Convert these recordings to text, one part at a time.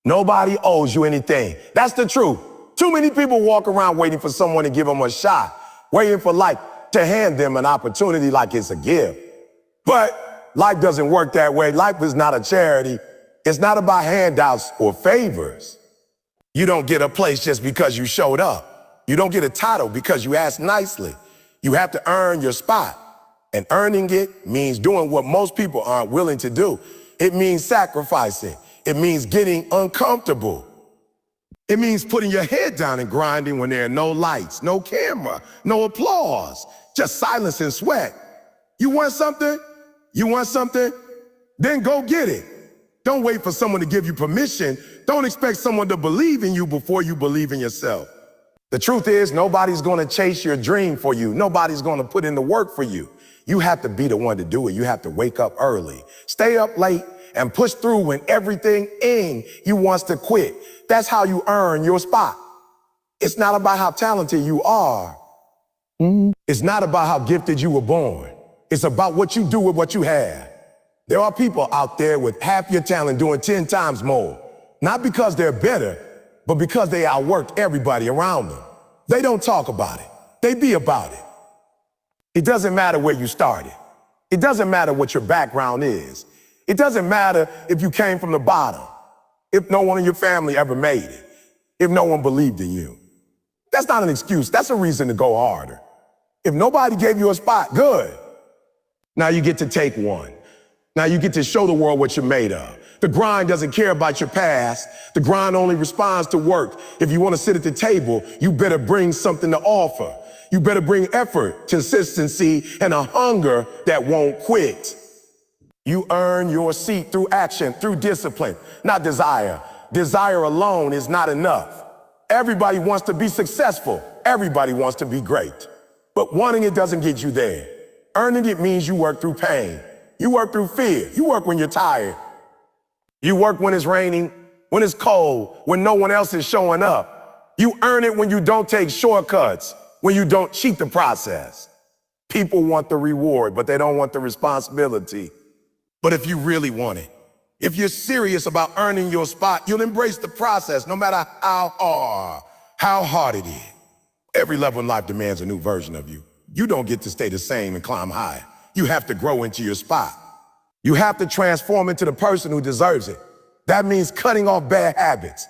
Nobody owes you anything. That's the truth. Too many people walk around waiting for someone to give them a shot, waiting for life to hand them an opportunity like it's a gift. But life doesn't work that way. Life is not a charity. It's not about handouts or favors. You don't get a place just because you showed up. You don't get a title because you asked nicely. You have to earn your spot. And earning it means doing what most people aren't willing to do. It means sacrificing. It means getting uncomfortable. It means putting your head down and grinding when there are no lights, no camera, no applause, just silence and sweat. You want something? You want something? Then go get it. Don't wait for someone to give you permission. Don't expect someone to believe in you before you believe in yourself. The truth is, nobody's gonna chase your dream for you. Nobody's gonna put in the work for you. You have to be the one to do it. You have to wake up early, stay up late, and push through when everything in you wants to quit. That's how you earn your spot. It's not about how talented you are. It's not about how gifted you were born. It's about what you do with what you have. There are people out there with half your talent doing 10 times more, not because they're better, but because they outworked everybody around them. They don't talk about it. They be about it. It doesn't matter where you started. It doesn't matter what your background is. It doesn't matter if you came from the bottom, if no one in your family ever made it, if no one believed in you. That's not an excuse. That's a reason to go harder. If nobody gave you a spot, good. Now you get to take one. Now you get to show the world what you're made of. The grind doesn't care about your past. The grind only responds to work. If you want to sit at the table, you better bring something to offer. You better bring effort, consistency, and a hunger that won't quit. You earn your seat through action, through discipline, not desire. Desire alone is not enough. Everybody wants to be successful. Everybody wants to be great. But wanting it doesn't get you there. Earning it means you work through pain. You work through fear. You work when you're tired. You work when it's raining, when it's cold, when no one else is showing up. You earn it when you don't take shortcuts, when you don't cheat the process. People want the reward, but they don't want the responsibility. But if you really want it, if you're serious about earning your spot, you'll embrace the process no matter how hard it is. Every level in life demands a new version of you. You don't get to stay the same and climb high. You have to grow into your spot. You have to transform into the person who deserves it. That means cutting off bad habits.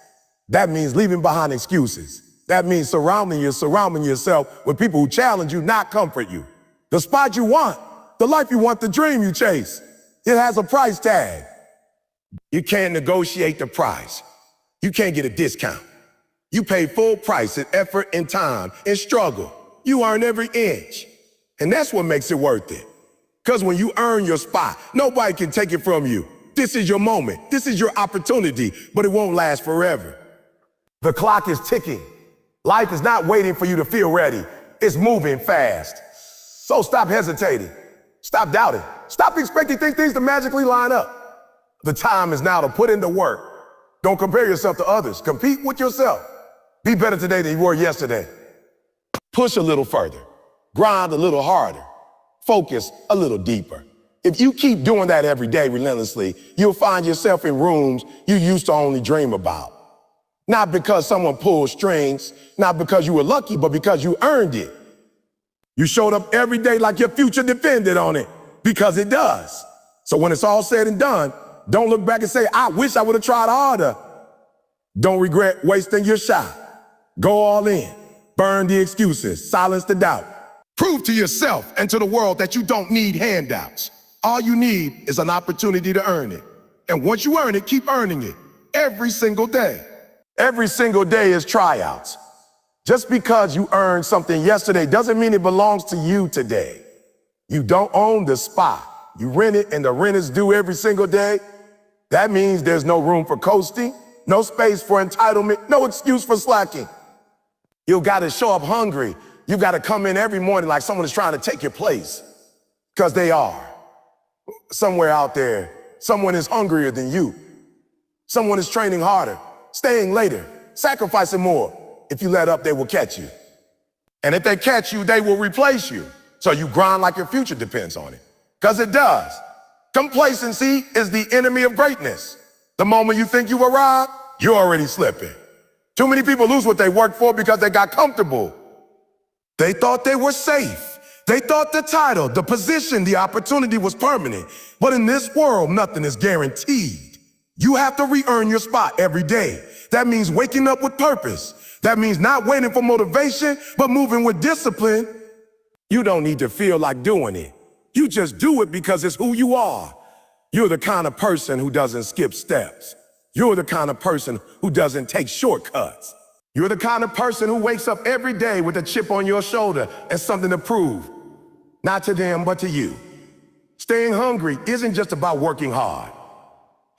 That means leaving behind excuses. That means surrounding yourself with people who challenge you, not comfort you. The spot you want, the life you want, the dream you chase, it has a price tag. You can't negotiate the price. You can't get a discount. You pay full price in effort and time and struggle. You earn every inch. And that's what makes it worth it. Because when you earn your spot, nobody can take it from you. This is your moment. This is your opportunity, but it won't last forever. The clock is ticking. Life is not waiting for you to feel ready. It's moving fast. So stop hesitating. Stop doubting. Stop expecting things to magically line up. The time is now to put in the work. Don't compare yourself to others. Compete with yourself. Be better today than you were yesterday. Push a little further. Grind a little harder. Focus a little deeper. If you keep doing that every day relentlessly, you'll find yourself in rooms you used to only dream about. Not because someone pulled strings, not because you were lucky, but because you earned it. You showed up every day like your future depended on it, because it does. So when it's all said and done, don't look back and say, I wish I would have tried harder. Don't regret wasting your shot. Go all in. Burn the excuses. Silence the doubt. Prove to yourself and to the world that you don't need handouts. All you need is an opportunity to earn it. And once you earn it, keep earning it every single day. Every single day is tryouts. Just because you earned something yesterday doesn't mean it belongs to you today. You don't own the spot. You rent it and the rent is due every single day. That means there's no room for coasting, no space for entitlement, no excuse for slacking. You got to show up hungry. You got to come in every morning like someone is trying to take your place, because they are. Somewhere out there, someone is hungrier than you. Someone is training harder, staying later, sacrificing more. If you let up, they will catch you. And if they catch you, they will replace you. So you grind like your future depends on it, because it does. Complacency is the enemy of greatness. The moment you think you've arrived, you're already slipping. Too many people lose what they worked for because they got comfortable. They thought they were safe. They thought the title, the position, the opportunity was permanent. But in this world, nothing is guaranteed. You have to re-earn your spot every day. That means waking up with purpose. That means not waiting for motivation, but moving with discipline. You don't need to feel like doing it. You just do it because it's who you are. You're the kind of person who doesn't skip steps. You're the kind of person who doesn't take shortcuts. You're the kind of person who wakes up every day with a chip on your shoulder and something to prove. Not to them, but to you. Staying hungry isn't just about working hard.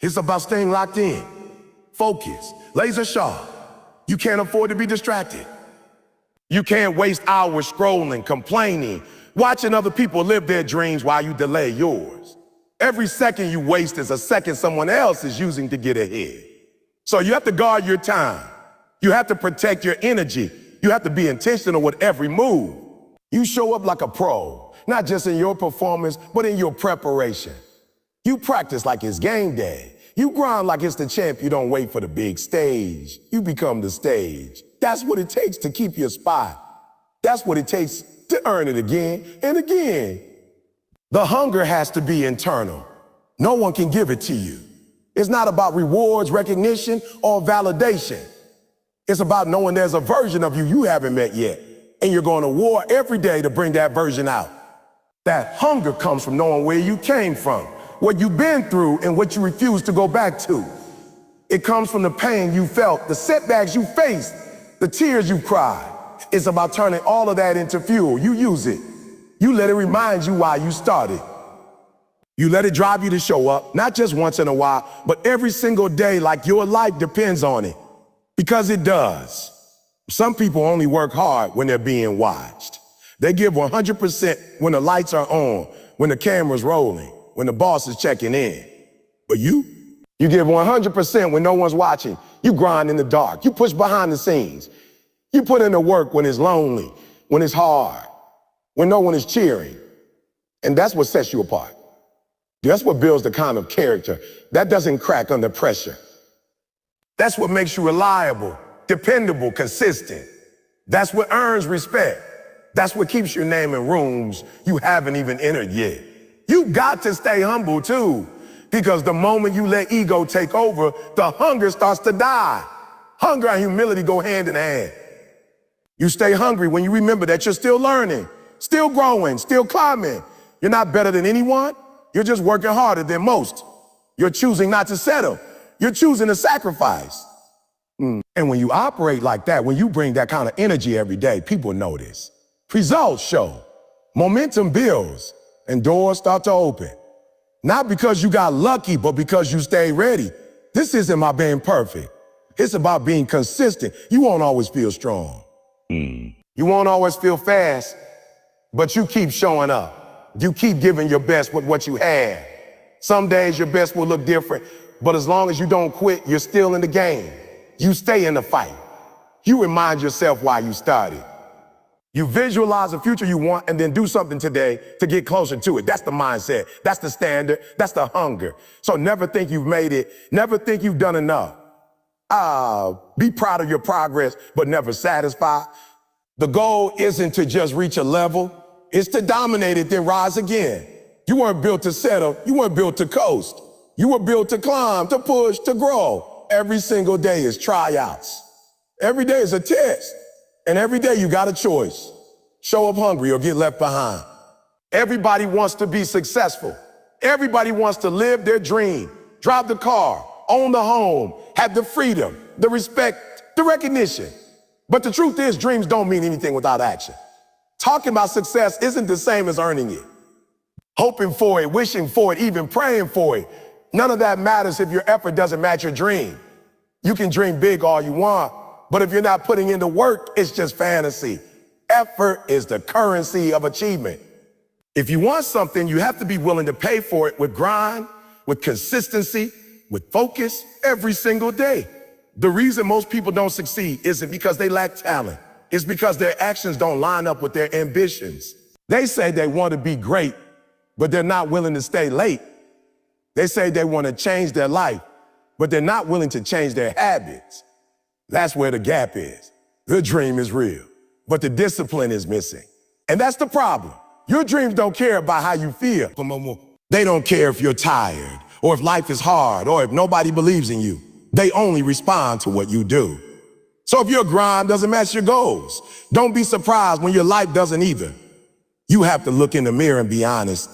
It's about staying locked in, focused, laser sharp. You can't afford to be distracted. You can't waste hours scrolling, complaining, watching other people live their dreams while you delay yours. Every second you waste is a second someone else is using to get ahead. So you have to guard your time. You have to protect your energy. You have to be intentional with every move. You show up like a pro, not just in your performance, but in your preparation. You practice like it's game day. You grind like it's the champ. You don't wait for the big stage. You become the stage. That's what it takes to keep your spot. That's what it takes to earn it again and again. The hunger has to be internal. No one can give it to you. It's not about rewards, recognition, or validation. It's about knowing there's a version of you you haven't met yet, and you're going to war every day to bring that version out. That hunger comes from knowing where you came from, what you've been through, and what you refuse to go back to. It comes from the pain you felt, the setbacks you faced, the tears you cried. It's about turning all of that into fuel. You use it. You let it remind you why you started. You let it drive you to show up, not just once in a while, but every single day like your life depends on it. Because it does. Some people only work hard when they're being watched. They give 100% when the lights are on, when the camera's rolling, when the boss is checking in. But you give 100% when no one's watching. You grind in the dark. You push behind the scenes. You put in the work when it's lonely, when it's hard, when no one is cheering. And that's what sets you apart. That's what builds the kind of character that doesn't crack under pressure. That's what makes you reliable, dependable, consistent. That's what earns respect. That's what keeps your name in rooms you haven't even entered yet. You got to stay humble too, because the moment you let ego take over, the hunger starts to die. Hunger and humility go hand in hand. You stay hungry when you remember that you're still learning, still growing, still climbing. You're not better than anyone. You're just working harder than most. You're choosing not to settle. You're choosing to sacrifice. And when you operate like that, when you bring that kind of energy every day, people notice. Results show. Momentum builds and doors start to open. Not because you got lucky, but because you stayed ready. This isn't about being perfect. It's about being consistent. You won't always feel strong. You won't always feel fast, but you keep showing up. You keep giving your best with what you have. Some days your best will look different, but as long as you don't quit, you're still in the game. You stay in the fight. You remind yourself why you started. You visualize the future you want and then do something today to get closer to it. That's the mindset. That's the standard. That's the hunger. So never think you've made it. Never think you've done enough. Be proud of your progress, but never satisfied. The goal isn't to just reach a level. It's to dominate it, then rise again. You weren't built to settle. You weren't built to coast. You were built to climb, to push, to grow. Every single day is tryouts. Every day is a test. And every day you got a choice. Show up hungry or get left behind. Everybody wants to be successful. Everybody wants to live their dream, drive the car, own the home, have the freedom, the respect, the recognition. But the truth is, dreams don't mean anything without action. Talking about success isn't the same as earning it. Hoping for it, wishing for it, even praying for it. None of that matters if your effort doesn't match your dream. You can dream big all you want, but if you're not putting in the work, it's just fantasy. Effort is the currency of achievement. If you want something, you have to be willing to pay for it with grind, with consistency, with focus every single day. The reason most people don't succeed isn't because they lack talent. It's because their actions don't line up with their ambitions. They say they want to be great, but they're not willing to stay late. They say they want to change their life, but they're not willing to change their habits. That's where the gap is. The dream is real, but the discipline is missing. And that's the problem. Your dreams don't care about how you feel. They don't care if you're tired, or if life is hard, or if nobody believes in you. They only respond to what you do. So if your grind doesn't match your goals, don't be surprised when your life doesn't either. You have to look in the mirror and be honest.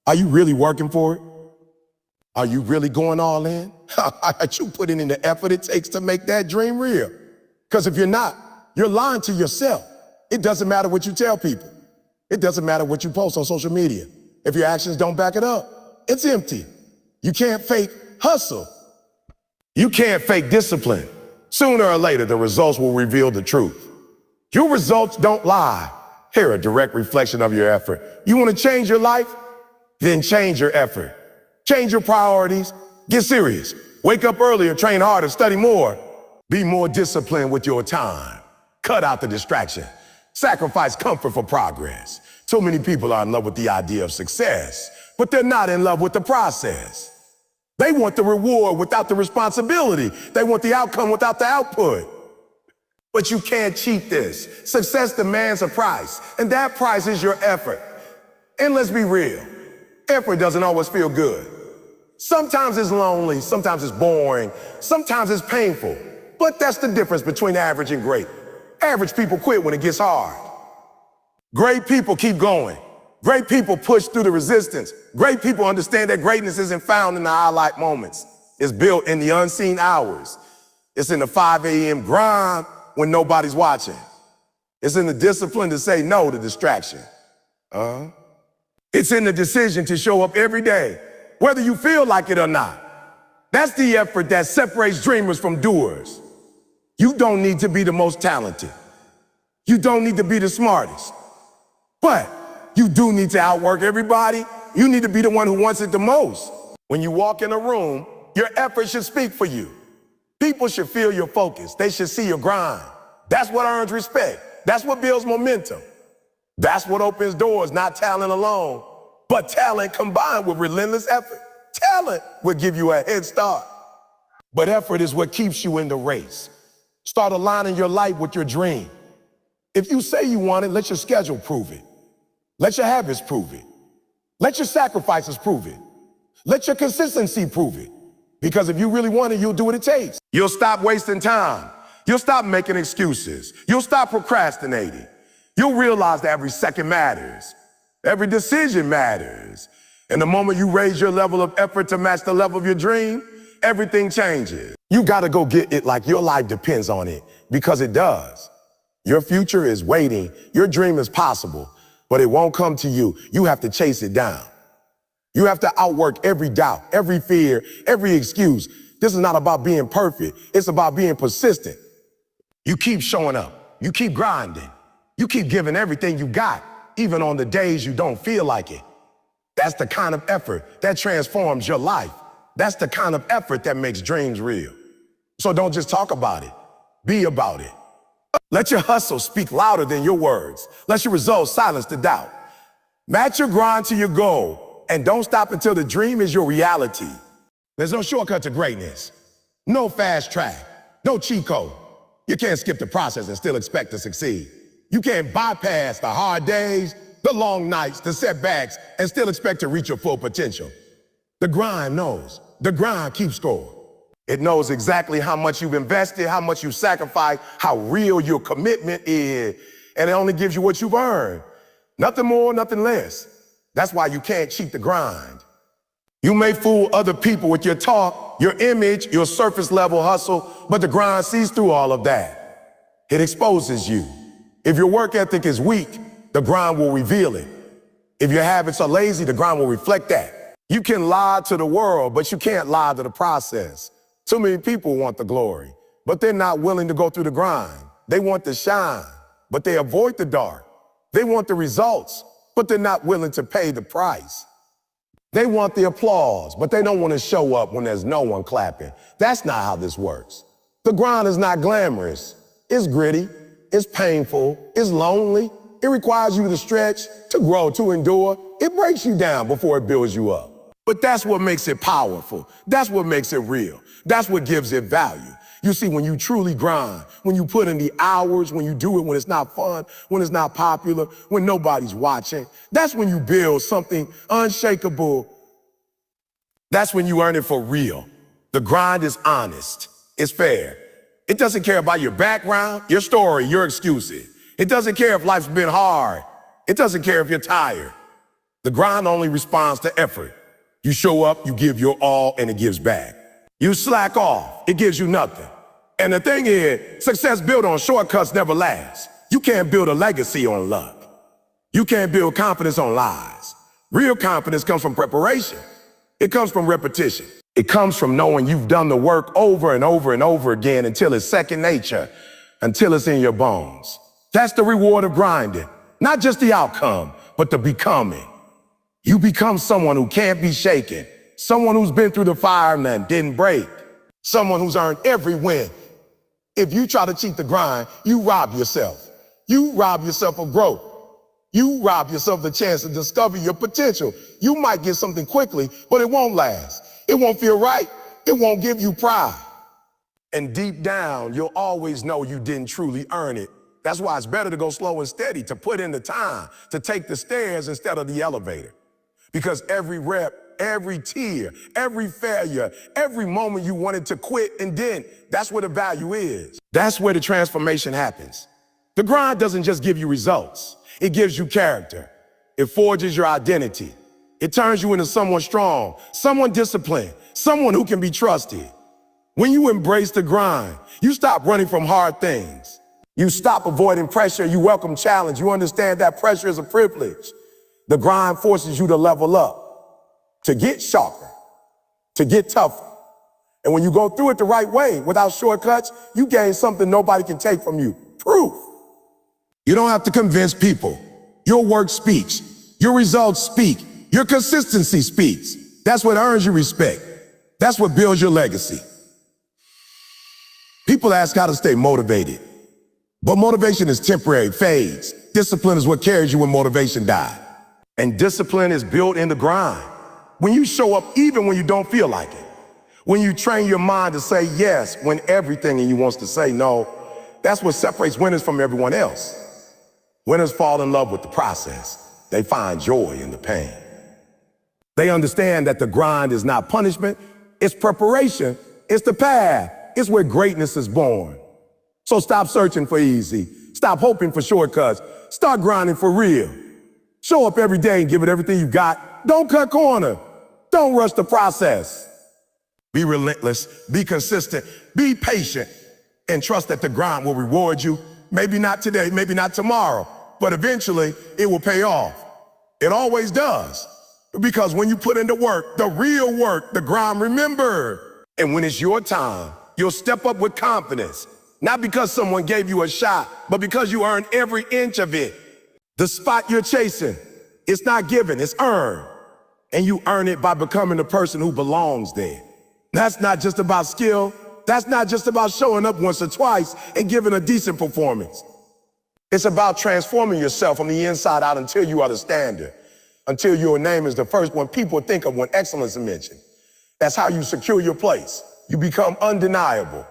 Are you really working for it? Are you really going all in? Are you putting in the effort it takes to make that dream real? Because if you're not, you're lying to yourself. It doesn't matter what you tell people. It doesn't matter what you post on social media. If your actions don't back it up, it's empty. You can't fake hustle. You can't fake discipline. Sooner or later, the results will reveal the truth. Your results don't lie. They're a direct reflection of your effort. You want to change your life? Then change your effort. Change your priorities. Get serious. Wake up earlier, train harder, study more. Be more disciplined with your time. Cut out the distraction. Sacrifice comfort for progress. Too many people are in love with the idea of success, but they're not in love with the process. They want the reward without the responsibility. They want the outcome without the output. But you can't cheat this. Success demands a price, and that price is your effort. And let's be real, effort doesn't always feel good. Sometimes it's lonely, sometimes it's boring, sometimes it's painful. But that's the difference between average and great. Average people quit when it gets hard. Great people keep going. Great people push through the resistance. Great people understand that greatness isn't found in the highlight moments. It's built in the unseen hours. It's in the 5 a.m. grind when nobody's watching. It's in the discipline to say no to distraction. It's in the decision to show up every day, whether you feel like it or not. That's the effort that separates dreamers from doers. You don't need to be the most talented. You don't need to be the smartest. But you do need to outwork everybody. You need to be the one who wants it the most. When you walk in a room, your effort should speak for you. People should feel your focus. They should see your grind. That's what earns respect. That's what builds momentum. That's what opens doors, not talent alone, but talent combined with relentless effort. Talent will give you a head start. But effort is what keeps you in the race. Start aligning your life with your dream. If you say you want it, let your schedule prove it. Let your habits prove it. Let your sacrifices prove it. Let your consistency prove it. Because if you really want it, you'll do what it takes. You'll stop wasting time. You'll stop making excuses. You'll stop procrastinating. You'll realize that every second matters. Every decision matters. And the moment you raise your level of effort to match the level of your dream, everything changes. You gotta go get it like your life depends on it, because it does. Your future is waiting. Your dream is possible, but it won't come to you. You have to chase it down. You have to outwork every doubt, every fear, every excuse. This is not about being perfect. It's about being persistent. You keep showing up. You keep grinding. You keep giving everything you got, even on the days you don't feel like it. That's the kind of effort that transforms your life. That's the kind of effort that makes dreams real. So don't just talk about it. Be about it. Let your hustle speak louder than your words. Let your results silence the doubt. Match your grind to your goal, and don't stop until the dream is your reality. There's no shortcut to greatness. No fast track. No cheat code. You can't skip the process and still expect to succeed. You can't bypass the hard days, the long nights, the setbacks, and still expect to reach your full potential. The grind knows. The grind keeps score. It knows exactly how much you've invested, how much you've sacrificed, how real your commitment is, and it only gives you what you've earned. Nothing more, nothing less. That's why you can't cheat the grind. You may fool other people with your talk, your image, your surface level hustle, but the grind sees through all of that. It exposes you. If your work ethic is weak, the grind will reveal it. If your habits are lazy, the grind will reflect that. You can lie to the world, but you can't lie to the process. Too many people want the glory, but they're not willing to go through the grind. They want the shine, but they avoid the dark. They want the results, but they're not willing to pay the price. They want the applause, but they don't want to show up when there's no one clapping. That's not how this works. The grind is not glamorous. It's gritty. It's painful. It's lonely. It requires you to stretch, to grow, to endure. It breaks you down before it builds you up. But that's what makes it powerful. That's what makes it real. That's what gives it value. You see, when you truly grind, when you put in the hours, when you do it when it's not fun, when it's not popular, when nobody's watching, that's when you build something unshakable. That's when you earn it for real. The grind is honest. It's fair. It doesn't care about your background, your story, your excuses. It doesn't care if life's been hard. It doesn't care if you're tired. The grind only responds to effort. You show up, you give your all, and it gives back. You slack off, it gives you nothing. And the thing is, success built on shortcuts never lasts. You can't build a legacy on luck. You can't build confidence on lies. Real confidence comes from preparation. It comes from repetition. It comes from knowing you've done the work over and over and over again until it's second nature, until it's in your bones. That's the reward of grinding. Not just the outcome, but the becoming. You become someone who can't be shaken, someone who's been through the fire and didn't break, someone who's earned every win. If you try to cheat the grind, you rob yourself. You rob yourself of growth. You rob yourself the chance to discover your potential. You might get something quickly, but it won't last. It won't feel right. It won't give you pride. And deep down, you'll always know you didn't truly earn it. That's why it's better to go slow and steady, to put in the time, to take the stairs instead of the elevator. Because every rep, every tear, every failure, every moment you wanted to quit and didn't, that's where the value is. That's where the transformation happens. The grind doesn't just give you results. It gives you character. It forges your identity. It turns you into someone strong, someone disciplined, someone who can be trusted. When you embrace the grind, you stop running from hard things. You stop avoiding pressure. You welcome challenge. You understand that pressure is a privilege. The grind forces you to level up, to get sharper, to get tougher. And when you go through it the right way, without shortcuts, you gain something nobody can take from you. Proof. You don't have to convince people. Your work speaks. Your results speak. Your consistency speaks. That's what earns you respect. That's what builds your legacy. People ask how to stay motivated. But motivation is temporary, fades. Discipline is what carries you when motivation dies. And discipline is built in the grind. When you show up even when you don't feel like it. When you train your mind to say yes when everything in you wants to say no. That's what separates winners from everyone else. Winners fall in love with the process. They find joy in the pain. They understand that the grind is not punishment, it's preparation, it's the path, it's where greatness is born. So stop searching for easy, stop hoping for shortcuts, start grinding for real. Show up every day and give it everything you got. Don't cut corner, don't rush the process. Be relentless, be consistent, be patient, and trust that the grind will reward you. Maybe not today, maybe not tomorrow, but eventually it will pay off. It always does. Because when you put in the work, the real work, the grind, remember. And when it's your time, you'll step up with confidence. Not because someone gave you a shot, but because you earned every inch of it. The spot you're chasing, it's not given, it's earned. And you earn it by becoming the person who belongs there. That's not just about skill. That's not just about showing up once or twice and giving a decent performance. It's about transforming yourself from the inside out until you are the standard. Until your name is the first one people think of when excellence is mentioned. That's how you secure your place. You become undeniable.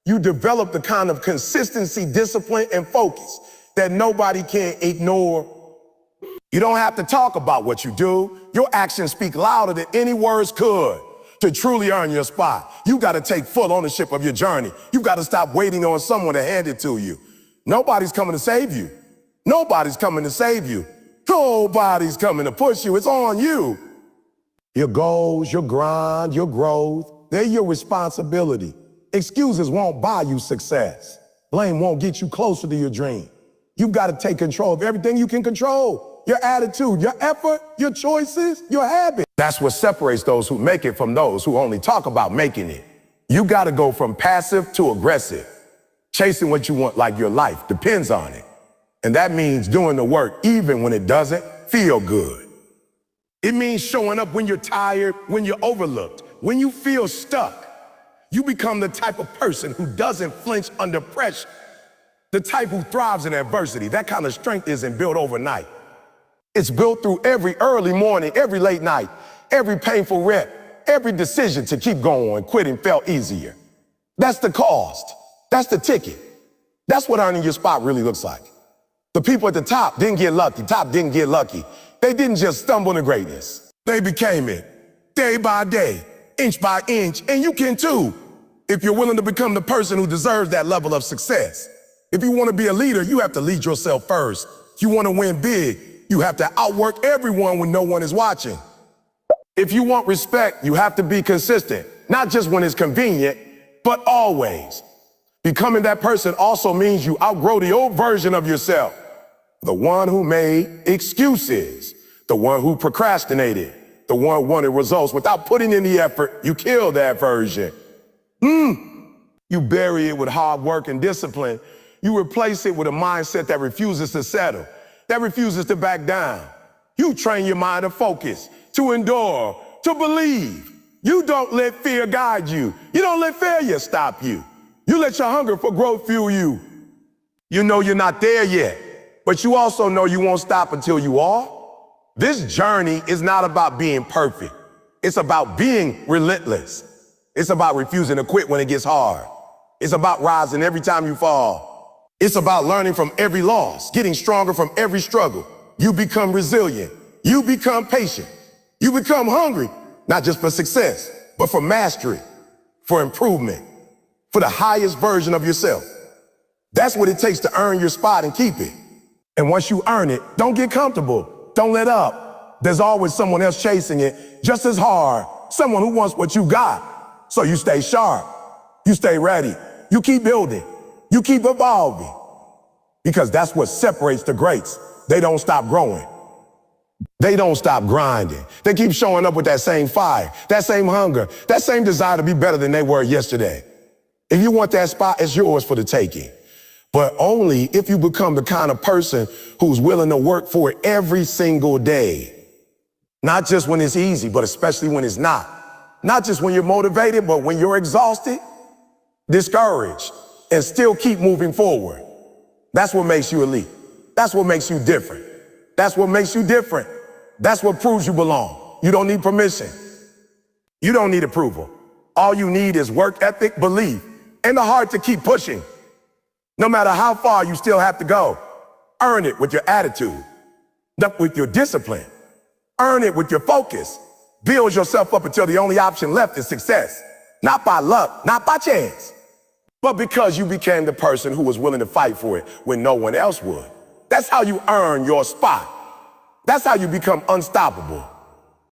You develop the kind of consistency, discipline, and focus that nobody can ignore. You don't have to talk about what you do. Your actions speak louder than any words could. To truly earn your spot, you got to take full ownership of your journey. You got to stop waiting on someone to hand it to you. Nobody's coming to save you. Nobody's coming to save you. Nobody's coming to push you. It's on you. Your goals, your grind, your growth, they're your responsibility. Excuses won't buy you success. Blame won't get you closer to your dream. You've got to take control of everything you can control. Your attitude, your effort, your choices, your habits. That's what separates those who make it from those who only talk about making it. You got to go from passive to aggressive. Chasing what you want like your life depends on it. And that means doing the work even when it doesn't feel good. It means showing up when you're tired, when you're overlooked, when you feel stuck. You become the type of person who doesn't flinch under pressure, the type who thrives in adversity. That kind of strength isn't built overnight. It's built through every early morning, every late night, every painful rep, every decision to keep going, quitting felt easier. That's the cost. That's the ticket. That's what earning your spot really looks like. The people at the top didn't get lucky. They didn't just stumble into greatness. They became it day by day, inch by inch, and you can too, if you're willing to become the person who deserves that level of success. If you want to be a leader, you have to lead yourself first. If you want to win big, you have to outwork everyone when no one is watching. If you want respect, you have to be consistent, not just when it's convenient, but always. Becoming that person also means you outgrow the old version of yourself, the one who made excuses, the one who procrastinated, the one who wanted results without putting in the effort. You kill that version. You bury it with hard work and discipline. You replace it with a mindset that refuses to settle, that refuses to back down. You train your mind to focus, to endure, to believe. You don't let fear guide you. You don't let failure stop you. You let your hunger for growth fuel you. You know you're not there yet, but you also know you won't stop until you are. This journey is not about being perfect. It's about being relentless. It's about refusing to quit when it gets hard. It's about rising every time you fall. It's about learning from every loss, getting stronger from every struggle. You become resilient. You become patient. You become hungry, not just for success, but for mastery, for improvement, for the highest version of yourself. That's what it takes to earn your spot and keep it. And once you earn it, don't get comfortable. Don't let up. There's always someone else chasing it just as hard, someone who wants what you got. So you stay sharp. You stay ready. You keep building. You keep evolving. Because that's what separates the greats. They don't stop growing. They don't stop grinding. They keep showing up with that same fire, that same hunger, that same desire to be better than they were yesterday. If you want that spot, it's yours for the taking. But only if you become the kind of person who's willing to work for it every single day. Not just when it's easy, but especially when it's not. Not just when you're motivated, but when you're exhausted, discouraged, and still keep moving forward. That's what makes you elite. That's what makes you different. That's what makes you different. That's what proves you belong. You don't need permission. You don't need approval. All you need is work ethic, belief, and the heart to keep pushing. No matter how far you still have to go, earn it with your attitude, with your discipline. Earn it with your focus. Build yourself up until the only option left is success. Not by luck, not by chance, but because you became the person who was willing to fight for it when no one else would. That's how you earn your spot. That's how you become unstoppable.